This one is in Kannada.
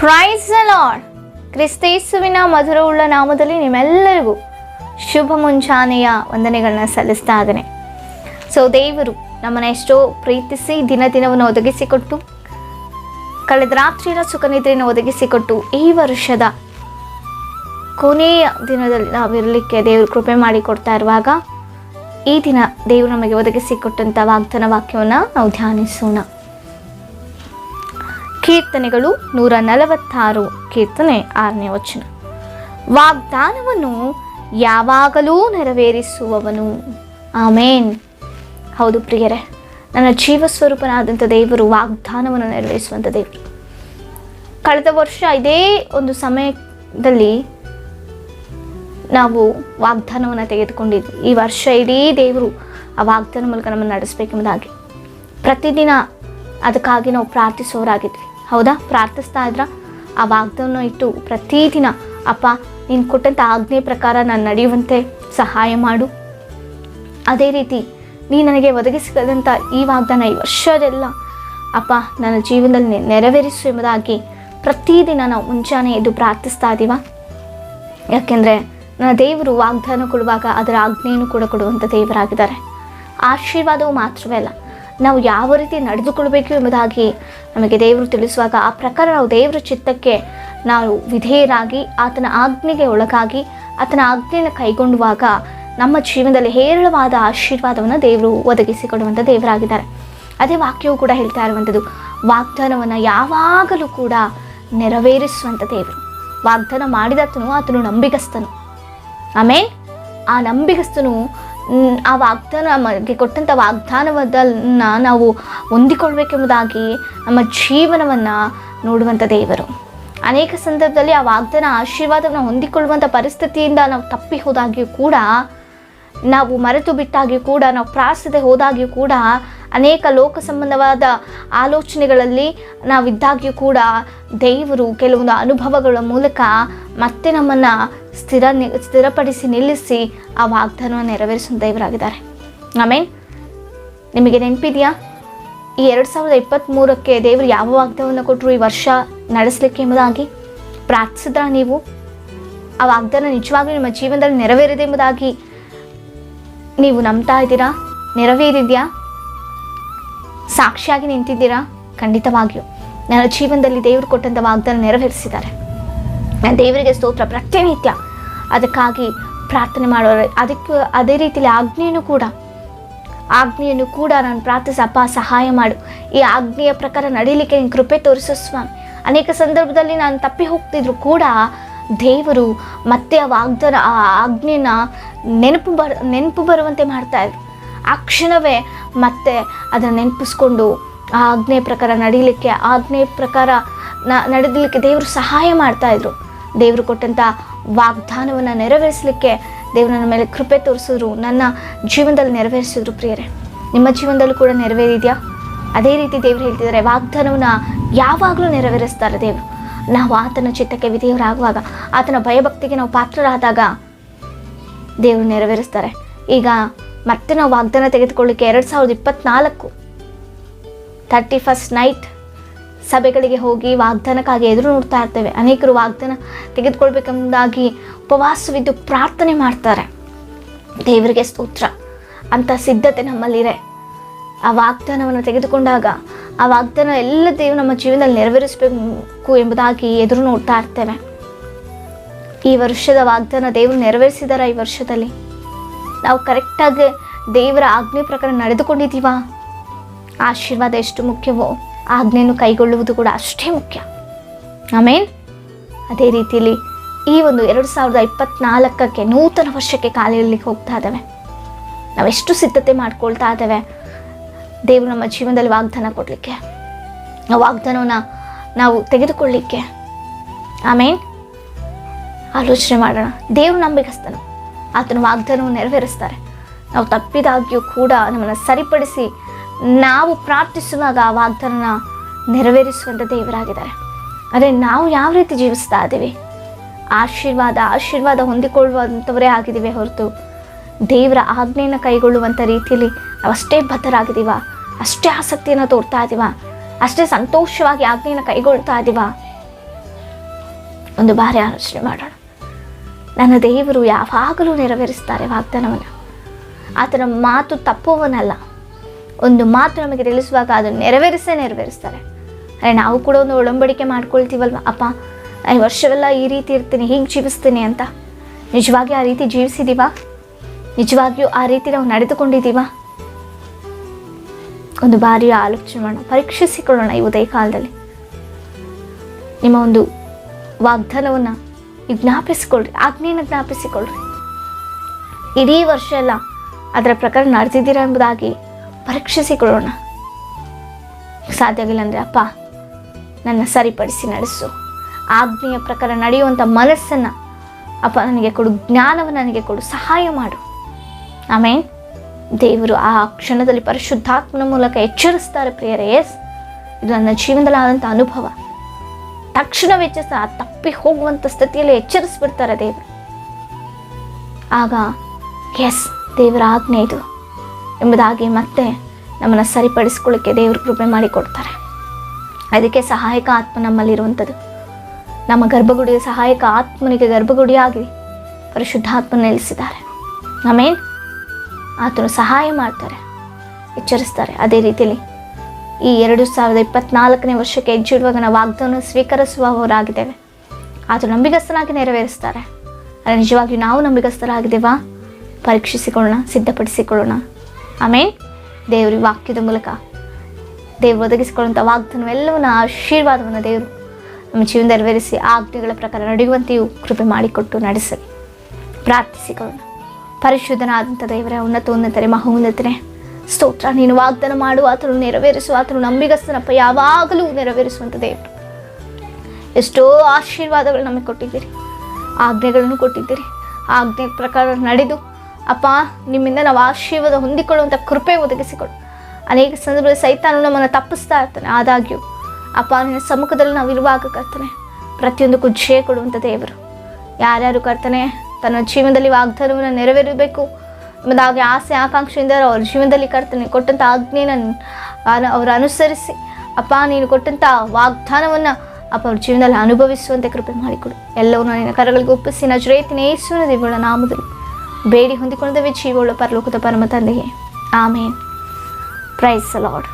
Price the lord. ಕ್ರಿಸ್ತೇಸುವಿನ ಮಧುರವುಳ್ಳ ನಾಮದಲ್ಲಿ ನಿಮ್ಮೆಲ್ಲರಿಗೂ ಶುಭ ಮುಂಜಾನೆಯ ವಂದನೆಗಳನ್ನ ಸಲ್ಲಿಸ್ತಾ ಇದ್ದೇನೆ. ದೇವರು ನಮ್ಮನ್ನು ಎಷ್ಟೋ ಪ್ರೀತಿಸಿ ದಿನವನ್ನು ಒದಗಿಸಿಕೊಟ್ಟು, ಕಳೆದ ರಾತ್ರಿಯ ಸುಖ ನಿದ್ರೆಯನ್ನು ಒದಗಿಸಿಕೊಟ್ಟು, ಈ ವರ್ಷದ ಕೊನೆಯ ದಿನದಲ್ಲಿ ನಾವಿರಲಿಕ್ಕೆ ದೇವರು ಕೃಪೆ ಮಾಡಿಕೊಡ್ತಾ ಇರುವಾಗ, ಈ ದಿನ ದೇವರು ನಮಗೆ ಒದಗಿಸಿಕೊಟ್ಟಂಥ ವಾಗ್ದಾನ ವಾಕ್ಯವನ್ನು ನಾವು ಧ್ಯಾನಿಸೋಣ. ಕೀರ್ತನೆಗಳು 146, ಕೀರ್ತನೆ 6ನೇ ವಚನ. ವಾಗ್ದಾನವನ್ನು ಯಾವಾಗಲೂ ನೆರವೇರಿಸುವವನು. ಆಮೇನ್. ಹೌದು ಪ್ರಿಯರೇ, ನನ್ನ ಜೀವ ಸ್ವರೂಪನಾದಂಥ ದೇವರು ವಾಗ್ದಾನವನ್ನು ನೆರವೇರಿಸುವಂಥ ದೇವರು. ಕಳೆದ ವರ್ಷ ಇದೇ ಒಂದು ಸಮಯದಲ್ಲಿ ನಾವು ವಾಗ್ದಾನವನ್ನು ತೆಗೆದುಕೊಂಡಿದ್ವಿ. ಈ ವರ್ಷ ಇಡೀ ದೇವರು ಆ ವಾಗ್ದಾನ ಮೂಲಕ ನಮ್ಮನ್ನು ನಡೆಸಬೇಕೆಂಬುದಾಗಿ ಪ್ರತಿದಿನ ಅದಕ್ಕಾಗಿ ನಾವು ಪ್ರಾರ್ಥಿಸೋರಾಗಿದ್ವಿ. ಹೌದಾ? ಪ್ರಾರ್ಥಿಸ್ತಾ ಇದ್ರ ಆ ವಾಗ್ದಾನ ಇಟ್ಟು ಪ್ರತಿದಿನ, ಅಪ್ಪ ನೀನು ಕೊಟ್ಟಂಥ ಆಜ್ಞೆ ಪ್ರಕಾರ ನಾನು ನಡೆಯುವಂತೆ ಸಹಾಯ ಮಾಡು. ಅದೇ ರೀತಿ ನೀನು ನನಗೆ ಒದಗಿಸಿದಂಥ ಈ ವಾಗ್ದಾನ ಈ ವರ್ಷದೆಲ್ಲ ಅಪ್ಪ ನನ್ನ ಜೀವನದಲ್ಲಿ ನೆರವೇರಿಸು ಎಂಬುದಾಗಿ ಪ್ರತಿದಿನ ನಾವು ಮುಂಜಾನೆ ಎದ್ದು ಪ್ರಾರ್ಥಿಸ್ತಾ ಇದ್ದೀವ. ಯಾಕೆಂದರೆ ನನ್ನ ದೇವರು ವಾಗ್ದಾನ ಕೊಡುವಾಗ ಅದರ ಆಜ್ಞೆಯನ್ನು ಕೂಡ ಕೊಡುವಂಥ ದೇವರಾಗಿದ್ದಾರೆ. ಆಶೀರ್ವಾದವು ಮಾತ್ರವೇ ಅಲ್ಲ, ನಾವು ಯಾವ ರೀತಿ ನಡೆದುಕೊಳ್ಬೇಕು ಎಂಬುದಾಗಿ ನಮಗೆ ದೇವರು ತಿಳಿಸುವಾಗ ಆ ಪ್ರಕಾರ ನಾವು ದೇವರ ಚಿತ್ತಕ್ಕೆ ನಾವು ವಿಧೇಯರಾಗಿ ಆತನ ಆಜ್ಞೆಗೆ ಒಳಗಾಗಿ ಆತನ ಆಜ್ಞೆಯನ್ನು ಕೈಗೊಂಡುವಾಗ ನಮ್ಮ ಜೀವನದಲ್ಲಿ ಹೇರಳವಾದ ಆಶೀರ್ವಾದವನ್ನು ದೇವರು ಒದಗಿಸಿಕೊಡುವಂಥ ದೇವರಾಗಿದ್ದಾರೆ. ಅದೇ ವಾಕ್ಯವು ಕೂಡ ಹೇಳ್ತಾ ಇರುವಂಥದ್ದು, ವಾಗ್ದಾನವನ್ನು ಯಾವಾಗಲೂ ಕೂಡ ನೆರವೇರಿಸುವಂಥ ದೇವರು. ವಾಗ್ದಾನ ಮಾಡಿದಾತನು ಆತನು ನಂಬಿಗಸ್ತನು. ಆಮೇಲೆ ಆ ನಂಬಿಗಸ್ತನು ಆ ವಾಗ್ದಾನ ನಮಗೆ ಕೊಟ್ಟಂಥ ವಾಗ್ದಾನವನ್ನ ನಾವು ಹೊಂದಿಕೊಳ್ಬೇಕೆಂಬುದಾಗಿ ನಮ್ಮ ಜೀವನವನ್ನು ನೋಡುವಂಥ ದೇವರು. ಅನೇಕ ಸಂದರ್ಭದಲ್ಲಿ ಆ ವಾಗ್ದಾನ ಆಶೀರ್ವಾದವನ್ನು ಹೊಂದಿಕೊಳ್ಳುವಂಥ ಪರಿಸ್ಥಿತಿಯಿಂದ ನಾವು ತಪ್ಪಿ ಹೋದಾಗಿಯೂ ಕೂಡ, ನಾವು ಮರೆತು ಬಿಟ್ಟಾಗಿಯೂ ಕೂಡ, ನಾವು ಪ್ರಾರ್ಥಿಸದೆ ಹೋದಾಗಿಯೂ ಕೂಡ, ಅನೇಕ ಲೋಕ ಸಂಬಂಧವಾದ ಆಲೋಚನೆಗಳಲ್ಲಿ ನಾವಿದ್ದಾಗಿಯೂ ಕೂಡ ದೇವರು ಕೆಲವೊಂದು ಅನುಭವಗಳ ಮೂಲಕ ಮತ್ತೆ ನಮ್ಮನ್ನು ಸ್ಥಿರಪಡಿಸಿ ನಿಲ್ಲಿಸಿ ಆ ವಾಗ್ದಾನವನ್ನು ನೆರವೇರಿಸುವ ದೇವರಾಗಿದ್ದಾರೆ. ಆಮೇಲೆ ನಿಮಗೆ ನೆನಪಿದೆಯಾ, ಈ 2023ಕ್ಕೆ ದೇವರು ಯಾವ ವಾಗ್ದಾನವನ್ನು ಕೊಟ್ಟರು ಈ ವರ್ಷ ನಡೆಸಲಿಕ್ಕೆ ಎಂಬುದಾಗಿ ಪ್ರಾರ್ಥಿಸಿದ್ರ? ನೀವು ಆ ವಾಗ್ದಾನ ನಿಜವಾಗ್ಲೂ ನಿಮ್ಮ ಜೀವನದಲ್ಲಿ ನೆರವೇರಿದೆ ಎಂಬುದಾಗಿ ನೀವು ನಂಬ್ತಾ ಇದ್ದೀರಾ? ನೆರವೇರಿದೆಯಾ? ಸಾಕ್ಷಿಯಾಗಿ ನಿಂತಿದ್ದೀರಾ? ಖಂಡಿತವಾಗಿಯೂ ನನ್ನ ಜೀವನದಲ್ಲಿ ದೇವರು ಕೊಟ್ಟಂಥ ವಾಗ್ದಾನ ನೆರವೇರಿಸಿದ್ದಾರೆ. ನಾನು ದೇವರಿಗೆ ಸ್ತೋತ್ರ. ಪ್ರತಿನಿತ್ಯ ಅದಕ್ಕಾಗಿ ಪ್ರಾರ್ಥನೆ ಮಾಡೋರು. ಅದೇ ರೀತಿಯಲ್ಲಿ ಆಜ್ಞೆಯನ್ನು ಕೂಡ ನಾನು ಪ್ರಾರ್ಥಿಸಿ, ಅಪ್ಪ ಸಹಾಯ ಮಾಡು, ಈ ಆಜ್ಞೆಯ ಪ್ರಕಾರ ನಡೀಲಿಕ್ಕೆ ನೀನು ಕೃಪೆ ತೋರಿಸು ಸ್ವಾಮಿ. ಅನೇಕ ಸಂದರ್ಭದಲ್ಲಿ ನಾನು ತಪ್ಪಿ ಹೋಗ್ತಿದ್ರು ಕೂಡ ದೇವರು ಮತ್ತೆ ಆ ವಾಗ್ದಾನ ಆ ಆಜ್ಞೆನ ನೆನಪು ಬರುವಂತೆ ಮಾಡ್ತಾಯಿದ್ರು. ಆ ಕ್ಷಣವೇ ಮತ್ತೆ ಅದನ್ನು ನೆನಪಿಸ್ಕೊಂಡು ಆ ಆಜ್ಞೆಯ ಪ್ರಕಾರ ನಡೀಲಿಕ್ಕೆ, ಆಜ್ಞೆಯ ಪ್ರಕಾರ ನಡೆದಲಿಕ್ಕೆ ದೇವರು ಸಹಾಯ ಮಾಡ್ತಾಯಿದ್ರು. ದೇವರು ಕೊಟ್ಟಂಥ ವಾಗ್ದಾನವನ್ನು ನೆರವೇರಿಸಲಿಕ್ಕೆ ದೇವರು ನನ್ನ ಮೇಲೆ ಕೃಪೆ ತೋರಿಸಿದ್ರು, ನನ್ನ ಜೀವನದಲ್ಲಿ ನೆರವೇರಿಸಿದ್ರು. ಪ್ರಿಯರೇ, ನಿಮ್ಮ ಜೀವನದಲ್ಲೂ ಕೂಡ ನೆರವೇರಿದೆಯಾ? ಅದೇ ರೀತಿ ದೇವರು ಹೇಳ್ತಿದ್ದಾರೆ, ವಾಗ್ದಾನವನ್ನು ಯಾವಾಗಲೂ ನೆರವೇರಿಸ್ತಾರೆ ದೇವರು. ನಾವು ಆತನ ಚಿತ್ತಕ್ಕೆ ವಿಧೇಯರಾಗುವಾಗ, ಆತನ ಭಯಭಕ್ತಿಗೆ ನಾವು ಪಾತ್ರರಾದಾಗ ದೇವರು ನೆರವೇರಿಸ್ತಾರೆ. ಈಗ ಮತ್ತೆ ನಾವು ವಾಗ್ದಾನ ತೆಗೆದುಕೊಳ್ಳಿಕ್ಕೆ 2024 31st ನೈಟ್ ಸಭೆಗಳಿಗೆ ಹೋಗಿ ವಾಗ್ದಾನಕ್ಕಾಗಿ ಎದುರು ನೋಡ್ತಾ ಇರ್ತೇವೆ. ಅನೇಕರು ವಾಗ್ದಾನ ತೆಗೆದುಕೊಳ್ಬೇಕೆಂಬುದಾಗಿ ಉಪವಾಸವಿದ್ದು ಪ್ರಾರ್ಥನೆ ಮಾಡ್ತಾರೆ. ದೇವರಿಗೆ ಸ್ತೋತ್ರ. ಅಂಥ ಸಿದ್ಧತೆ ನಮ್ಮಲ್ಲಿದೆ. ಆ ವಾಗ್ದಾನವನ್ನು ತೆಗೆದುಕೊಂಡಾಗ ಆ ವಾಗ್ದಾನ ಎಲ್ಲ ದೇವರು ನಮ್ಮ ಜೀವನದಲ್ಲಿ ನೆರವೇರಿಸಬೇಕು ಎಂಬುದಾಗಿ ಎದುರು ನೋಡ್ತಾ ಇರ್ತೇವೆ. ಈ ವರ್ಷದ ವಾಗ್ದಾನ ದೇವರು ನೆರವೇರಿಸಿದಾರ? ಈ ವರ್ಷದಲ್ಲಿ ನಾವು ಕರೆಕ್ಟಾಗಿ ದೇವರ ಆಜ್ಞೆ ಪ್ರಕಾರ ನಡೆದುಕೊಂಡಿದ್ದೀವಾ? ಆಶೀರ್ವಾದ ಎಷ್ಟು ಮುಖ್ಯವೋ ಆಜ್ಞೆಯನ್ನು ಕೈಗೊಳ್ಳುವುದು ಕೂಡ ಅಷ್ಟೇ ಮುಖ್ಯ. ಆಮೇಲೆ ಅದೇ ರೀತಿಯಲ್ಲಿ ಈ ಒಂದು 2024ಕ್ಕೆ ನೂತನ ವರ್ಷಕ್ಕೆ ಕಾಲಿಡಲಿಕ್ಕೆ ಹೋಗ್ತಾ ಇದ್ದೇವೆ. ನಾವೆಷ್ಟು ಸಿದ್ಧತೆ ಮಾಡ್ಕೊಳ್ತಾ ಇದ್ದೇವೆ ದೇವರು ನಮ್ಮ ಜೀವನದಲ್ಲಿ ವಾಗ್ದಾನ ಕೊಡಲಿಕ್ಕೆ, ಆ ವಾಗ್ದಾನವನ್ನು ನಾವು ತೆಗೆದುಕೊಳ್ಳಿಕ್ಕೆ. ಆಮೇಲೆ ಆಲೋಚನೆ ಮಾಡೋಣ. ದೇವರು ನಂಬಿಗಸ್ತನು, ಆತನ ವಾಗ್ದಾನವನ್ನು ನೆರವೇರಿಸ್ತಾರೆ. ನಾವು ತಪ್ಪಿದಾಗಿಯೂ ಕೂಡ ನಮ್ಮನ್ನು ಸರಿಪಡಿಸಿ ನಾವು ಪ್ರಾರ್ಥಿಸುವಾಗ ಆ ವಾಗ್ದಾನ ನೆರವೇರಿಸುವಂಥ ದೇವರಾಗಿದ್ದಾರೆ. ಆದರೆ ನಾವು ಯಾವ ರೀತಿ ಜೀವಿಸ್ತಾ ಇದ್ದೀವಿ? ಆಶೀರ್ವಾದ ಹೊಂದಿಕೊಳ್ಳುವಂಥವರೇ ಆಗಿದ್ದೀವಿ ಹೊರತು ದೇವರ ಆಜ್ಞೆಯನ್ನು ಕೈಗೊಳ್ಳುವಂಥ ರೀತಿಯಲ್ಲಿ ನಾವು ಅಷ್ಟೇ ಬದ್ಧರಾಗಿದ್ದೀವ, ಅಷ್ಟೇ ಆಸಕ್ತಿಯನ್ನು ತೋರ್ತಾ ಇದ್ದೀವ, ಅಷ್ಟೇ ಸಂತೋಷವಾಗಿ ಆಜ್ಞೆಯನ್ನು ಕೈಗೊಳ್ತಾ ಇದ್ದೀವ? ಒಂದು ಬಾರಿ ಆಲೋಚನೆ ಮಾಡೋಣ. ನನ್ನ ದೇವರು ಯಾವಾಗಲೂ ನೆರವೇರಿಸ್ತಾರೆ ವಾಗ್ದಾನವನ್ನು. ಆತನ ಮಾತು ತಪ್ಪುವನಲ್ಲ. ಒಂದು ಮಾತು ನಮಗೆ ತಿಳಿಸುವಾಗ ಅದನ್ನು ನೆರವೇರಿಸ್ತಾರೆ. ಅರೆ ನಾವು ಕೂಡ ಒಂದು ಒಡಂಬಡಿಕೆ ಮಾಡ್ಕೊಳ್ತೀವಲ್ವ, ಅಪ್ಪ ಈ ವರ್ಷವೆಲ್ಲ ಈ ರೀತಿ ಇರ್ತೀನಿ, ಹೀಗೆ ಜೀವಿಸ್ತೀನಿ ಅಂತ. ನಿಜವಾಗಿ ಆ ರೀತಿ ಜೀವಿಸಿದ್ದೀವಾ? ನಿಜವಾಗಿಯೂ ಆ ರೀತಿ ನಾವು ನಡೆದುಕೊಂಡಿದ್ದೀವ? ಒಂದು ಬಾರಿ ಆಲೋಚನೆ ಮಾಡೋಣ, ಪರೀಕ್ಷಿಸಿಕೊಳ್ಳೋಣ. ಈ ಉದಯ ಕಾಲದಲ್ಲಿ ನಿಮ್ಮ ಒಂದು ವಾಗ್ದಾನವನ್ನು ಜ್ಞಾಪಿಸಿಕೊಳ್ಳ್ರಿ, ಆಜ್ಞೆಯನ್ನು ಜ್ಞಾಪಿಸಿಕೊಳ್ಳ್ರಿ. ಇಡೀ ವರ್ಷ ಎಲ್ಲ ಅದರ ಪ್ರಕಾರ ನಡೆದಿದ್ದೀರಾ ಎಂಬುದಾಗಿ ಪರೀಕ್ಷಿಸಿಕೊಳ್ಳೋಣ. ಸಾಧ್ಯವಿಲ್ಲ ಅಂದರೆ ಅಪ್ಪ ನನ್ನ ಸರಿಪಡಿಸಿ ನಡೆಸು, ಆಜ್ಞೆಯ ಪ್ರಕಾರ ನಡೆಯುವಂಥ ಮನಸ್ಸನ್ನು ಅಪ್ಪ ನನಗೆ ಕೊಡು, ಜ್ಞಾನವನ್ನು ನನಗೆ ಕೊಡು, ಸಹಾಯ ಮಾಡು. ಆಮೇಲೆ ದೇವರು ಆ ಕ್ಷಣದಲ್ಲಿ ಪರಿಶುದ್ಧಾತ್ಮನ ಮೂಲಕ ಎಚ್ಚರಿಸ್ತಾರೆ ಪ್ರಿಯರೇ. ಇದು ನನ್ನ ಜೀವನದಲ್ಲಿ ಆದಂಥ ಅನುಭವ. ತಕ್ಷಣ ತಪ್ಪಿ ಹೋಗುವಂಥ ಸ್ಥಿತಿಯಲ್ಲಿ ಎಚ್ಚರಿಸ್ಬಿಡ್ತಾರೆ ದೇವರು. ಆಗ ದೇವರ ಆಜ್ಞೆ ಇದು ಎಂಬುದಾಗಿ ಮತ್ತೆ ನಮ್ಮನ್ನು ಸರಿಪಡಿಸ್ಕೊಳ್ಳಿಕ್ಕೆ ದೇವರು ಕೃಪೆ ಮಾಡಿಕೊಡ್ತಾರೆ. ಅದಕ್ಕೆ ಸಹಾಯಕ ಆತ್ಮ ನಮ್ಮಲ್ಲಿರುವಂಥದ್ದು. ನಮ್ಮ ಗರ್ಭಗುಡಿಯ ಸಹಾಯಕ ಆತ್ಮನಿಗೆ ಗರ್ಭಗುಡಿಯಾಗಿ ಪರಿಶುದ್ಧಾತ್ಮ ನೆಲೆಸಿದ್ದಾರೆ. ಆಮೇಲೆ ಆತನು ಸಹಾಯ ಮಾಡ್ತಾರೆ, ಎಚ್ಚರಿಸ್ತಾರೆ. ಅದೇ ರೀತಿಯಲ್ಲಿ ಈ 2024ನೇ ವರ್ಷಕ್ಕೆ ಹೆಜ್ಜೆಯಿಡುವಾಗ ನಾವು ವಾಗ್ದಾನ ಸ್ವೀಕರಿಸುವವರಾಗಿದ್ದೇವೆ. ಆತನು ನಂಬಿಗಸ್ತನಾಗಿ ನೆರವೇರಿಸ್ತಾರೆ. ಆದರೆ ನಿಜವಾಗಿಯೂ ನಾವು ನಂಬಿಗಸ್ತರಾಗಿದ್ದೇವಾ? ಪರೀಕ್ಷಿಸಿಕೊಳ್ಳೋಣ, ಸಿದ್ಧಪಡಿಸಿಕೊಳ್ಳೋಣ. ಆಮೇಲೆ ದೇವರ ವಾಕ್ಯದ ಮೂಲಕ ದೇವರು ಒದಗಿಸಿಕೊಳ್ಳುವಂಥ ವಾಗ್ದಾನವೆಲ್ಲವನ್ನ ಆಶೀರ್ವಾದವನ್ನು ದೇವರು ನಮ್ಮ ಜೀವನ ನೆರವೇರಿಸಿ ಆಜ್ಞೆಗಳ ಪ್ರಕಾರ ನಡೆಯುವಂತೆಯೂ ಕೃಪೆ ಮಾಡಿಕೊಟ್ಟು ನಡೆಸಲಿ. ಪ್ರಾರ್ಥಿಸಿಕೊಳ್ಳೋಣ. ಪರಿಶುದ್ಧನಾದಂಥ ದೇವರೇ, ಉನ್ನತರೇ, ಮಹೋನ್ನತನೇ, ಸ್ತೋತ್ರ. ನೀನು ವಾಗ್ದಾನ ಮಾಡು, ಆತನು ನೆರವೇರಿಸುವ, ಆತನು ನಂಬಿಗಸ್ತನಪ್ಪ, ಯಾವಾಗಲೂ ನೆರವೇರಿಸುವಂಥ ದೇವರು. ಎಷ್ಟೋ ಆಶೀರ್ವಾದಗಳು ನಮಗೆ ಕೊಟ್ಟಿದ್ದೀರಿ, ಆಜ್ಞೆಗಳನ್ನು ಕೊಟ್ಟಿದ್ದೀರಿ. ಆಜ್ಞೆ ಪ್ರಕಾರ ನಡೆದು ಅಪ್ಪ ನಿಮ್ಮಿಂದ ನಾವು ಆಶೀರ್ವಾದ ಹೊಂದಿಕೊಳ್ಳುವಂಥ ಕೃಪೆ ಒದಗಿಸಿಕೊಡು. ಅನೇಕ ಸಂದರ್ಭದಲ್ಲಿ ಸೈತಾನು ನಮ್ಮನ್ನು ತಪ್ಪಿಸ್ತಾ ಇರ್ತಾನೆ. ಆದಾಗ್ಯೂ ಅಪ್ಪ ನಿನ್ನ ಸಮ್ಮುಖದಲ್ಲಿ ನಾವು ಇರುವಾಗ ಕರ್ತನೆ ಪ್ರತಿಯೊಂದಕ್ಕೂ ಜಯ ಕೊಡುವಂಥ ದೇವರು. ಯಾರ್ಯಾರು ಕರ್ತನೆ ತನ್ನ ಜೀವನದಲ್ಲಿ ವಾಗ್ದಾನವನ್ನು ನೆರವೇರಬೇಕು ಎಂಬುದಾಗಿ ಆಸೆ ಆಕಾಂಕ್ಷೆಯಿಂದ ಅವ್ರ ಜೀವನದಲ್ಲಿ ಕರ್ತನೆ ಕೊಟ್ಟಂಥ ಆಜ್ಞೆಯನ್ನು ಅವರು ಅನುಸರಿಸಿ ಅಪ್ಪ ನೀನು ಕೊಟ್ಟಂಥ ವಾಗ್ದಾನವನ್ನು ಅಪ್ಪ ಅವ್ರ ಜೀವನದಲ್ಲಿ ಅನುಭವಿಸುವಂತೆ ಕೃಪೆ ಮಾಡಿಕೊಡು. ಎಲ್ಲವನ್ನೂ ನಿನ್ನ ಕರಗಳಿಗೆ ಒಪ್ಪಿಸಿ ನಜರೇತಿನ ಯೇಸುವಿನ ದೇವರ ನಾಮದಲ್ಲಿ ಬೇಡಿ ಹೊಂದಿಕೊಳ್ಳುತ್ತವೆ ಜೀವವುಳ್ಳ ಪರಲೋಕದ ಪರಮ ತಂದೆಯೇ, ಆಮೇನ್. Price the lord.